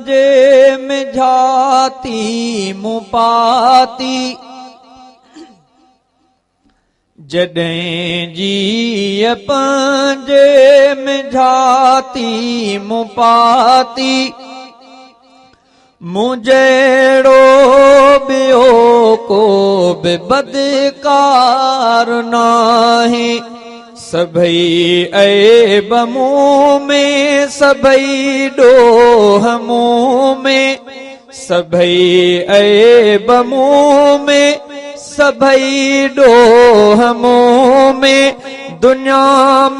पंजे में झाती मुपाती जॾहिं जीअ पंजे में झाती मुपाती मुझेड़ो ॿियो को बि बदकार नाहे सभई ऐब मूं में सभई ॾोह मूं में सभई ऐब मूं में सभई ॾोह मूं में दुनिया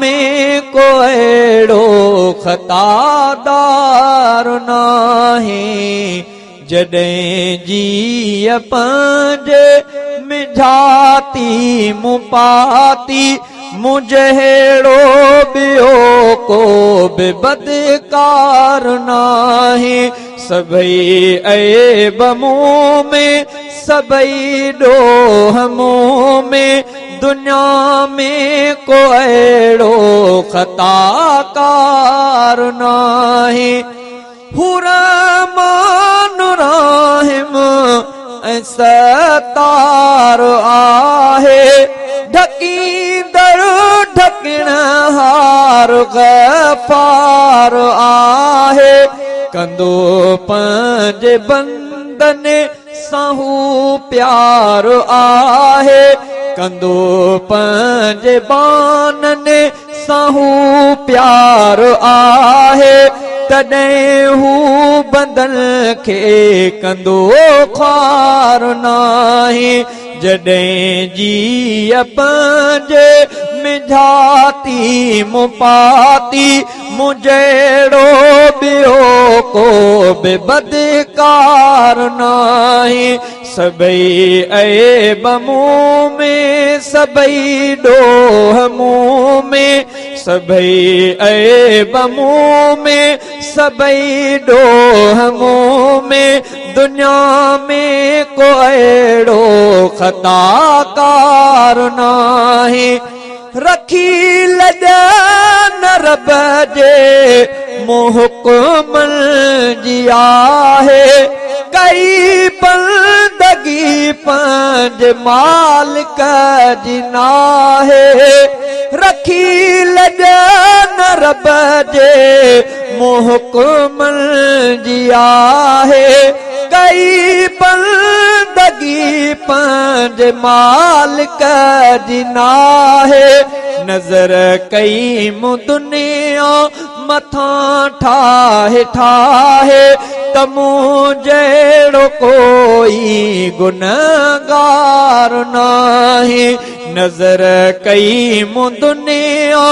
में को अहिड़ो ख़तादार नाहे जॾहिं जीअ पंजे में झाती मुपाती मुझेड़ो ॿियो को बि बदकार नाहे सभई ऐब मूं में सभई ॾोह मूं में दुनिया में को अहिड़ो ख़ताकार नाहे रहमान राहिम ऐं सतार आहे ढकींदड़ ढकण हार गफ़ार आहे कंदो पंहिंजे बंदन सां हू प्यार आहे कंदो पंहिंजे बाननि सां हू प्यार आहे तॾहिं हू बंदन खे कंदो ख़्वार नाहे जॾहिं जीअ पंजे में झाती मुपाती मुझेड़ो ॿियो को बि बदकार नाहे सभई ऐब मूं में सभई ॾोह मूं में सभई ऐब मूं में सभई ॾोह मूं में दुनिया में को अहिड़ो ख़ताकार नाहे रखी लॼन रब जे मुहकमल जी आहे कई बंदगी पंहिंजे मालिक जी नाहे रखी लॼन रब जे मुहकमल जी आहे कई बंदगी पंहिंजे मालिक जी नाहे नज़र कई मूं दुनिया मथां ठाहे ठाहे त मूं जहिड़ो कोई गुनहगार नाहे नज़र कई मूं दुनिया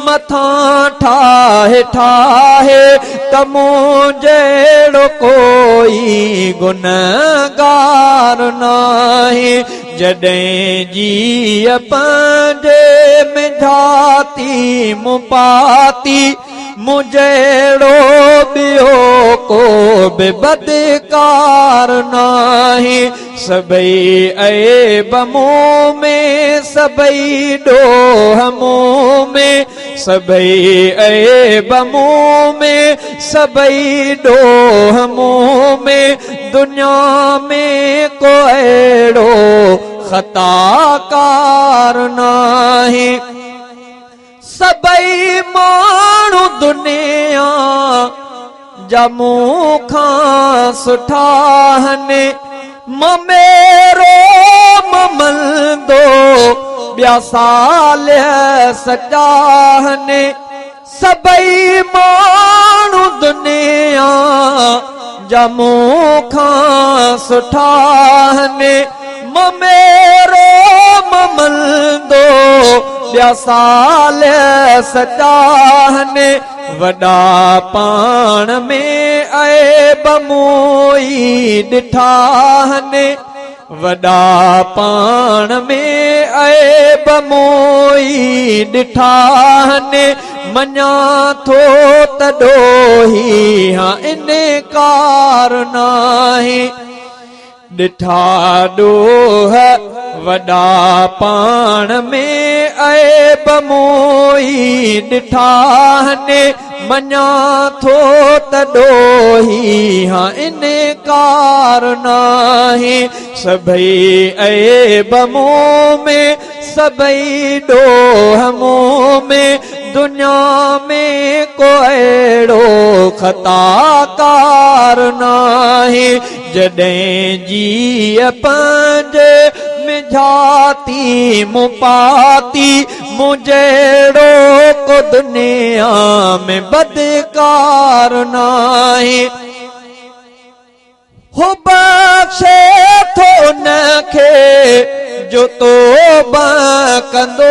मथां ठाहे ठाहे त मूं जहिड़ो कोई गुनहगार नाहे जॾहिं जीअ पंजे में झाती मुपाती मुझेड़ो ॿियो को बि बदकार नाहे सभई ऐब मूं में सभई ॾोह मूं में सभई ऐब मूं में सभई ॾोह मूं में दुनिया में को अहिड़ो ख़ताकार नाहे सभई माण्हू दुनिया जा मूं खां सुठा आहिनि मेरो ममंदो ॿिया साल सचा आहिनि सभई माण्हू दुनिया जा मूं खां सुठा आहिनि मेरो ममंदो ॿिया साल सचा आहिनि वॾा पाण में ऐब मूं ई ॾिठा आहिनि वॾा पाण में ऐब मूं ई ॾिठा आहिनि मञा थो त ॾोही हा इनकार नाहे ॾिठा ॾोह वॾा पाण में ऐब मूं ई ॾिठा आहिनि मञा थो त ॾोही हाँ इनकार नाहे सभई ऐब मूं में सभई ॾोह मूं में दुनिया में को अहिड़ो ख़ताकार नाहे जॾहिं जीअ पंहिंजे मिझाती मूं पाती मूं जहिड़ो को दुनिया में बदकार नाहे हो बख़्शे थो उनखे जो तौबा कंदो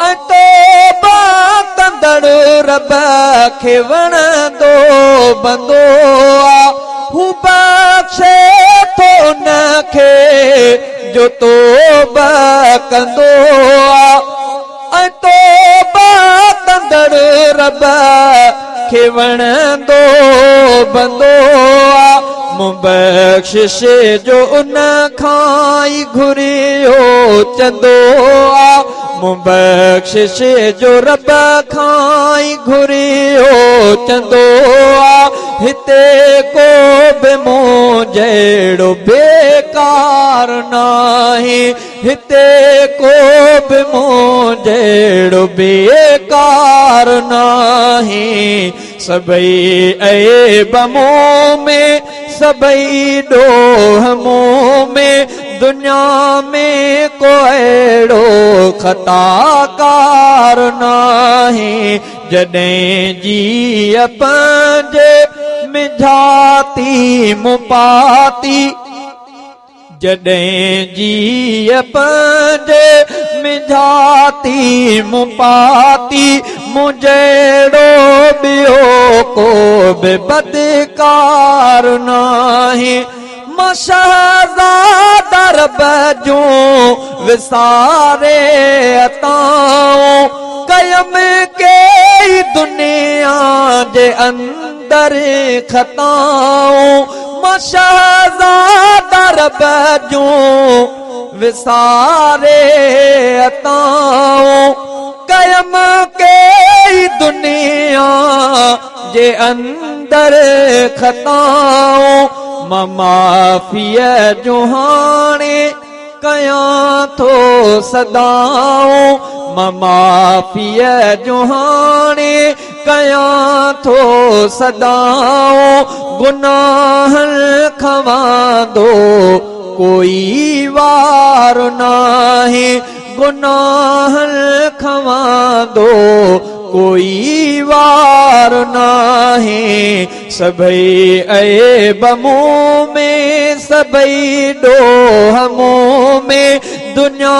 ऐं तौबा कंदड़ रब खे वणंदो बंदो हू बख़्शे थो उनखे जो तौबा कंदो ऐं तौबा कंदड़ रब खे वणंदो बंदो मूं बख़्शिश जो उन खां ई घुरियो चंदो मूं बख़्शिश जो रब खां ई घुरियो चंदो हिते को बि मूं जहिड़ो बेकार नाहे हिते को बि मूं जहिड़ो बेकार नाहे सभई ऐब मूं में सभई ॾोह मूं में दुनिया में को अहिड़ो ख़ताकार नाहे जॾहिं जीअ पंहिंजे मिझाती मूं पाती जॾहिं जीअ पंहिंजे मिझाती मूं पाती मूं जहिड़ो ॿियो को बि बदकार नाहे मां शहज़ादा रब जूं विसारे अताऊं कयम कई दुनिया जे अंदर खताऊं मां शहज़ादा रब जूं विसारे अताऊं कयम कई दुनिया जे अंदर खताऊं मां माफ़ीअ जो हाणे कयां थो सदाऊं मां माफ़ीअ जो हाणे कयां थो सदाऊं गुनाहनि खवांदो कोई वार नाहे गुनाहनि खवांदो कोई वार नाहे सभई ऐब मूं में सभई ॾोह मूं में दुनिया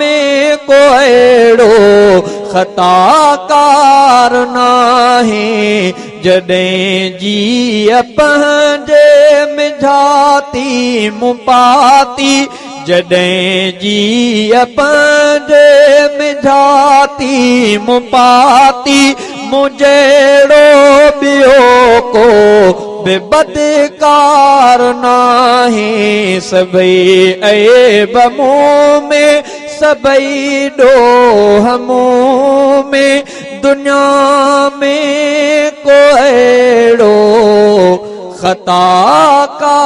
में को अहिड़ो ख़ताकार नाहे जॾहिं जीअ पंहिंजे मिझाती मूं पाती जॾहिं जीअ पंहिंजे मिझाती मूं पाती मूं जहिड़ो ॿियो को बि बदकार नाहे सभई ऐब मूं में सभई ॾोह मूं में दुनिया में को अहिड़ो ख़ताकार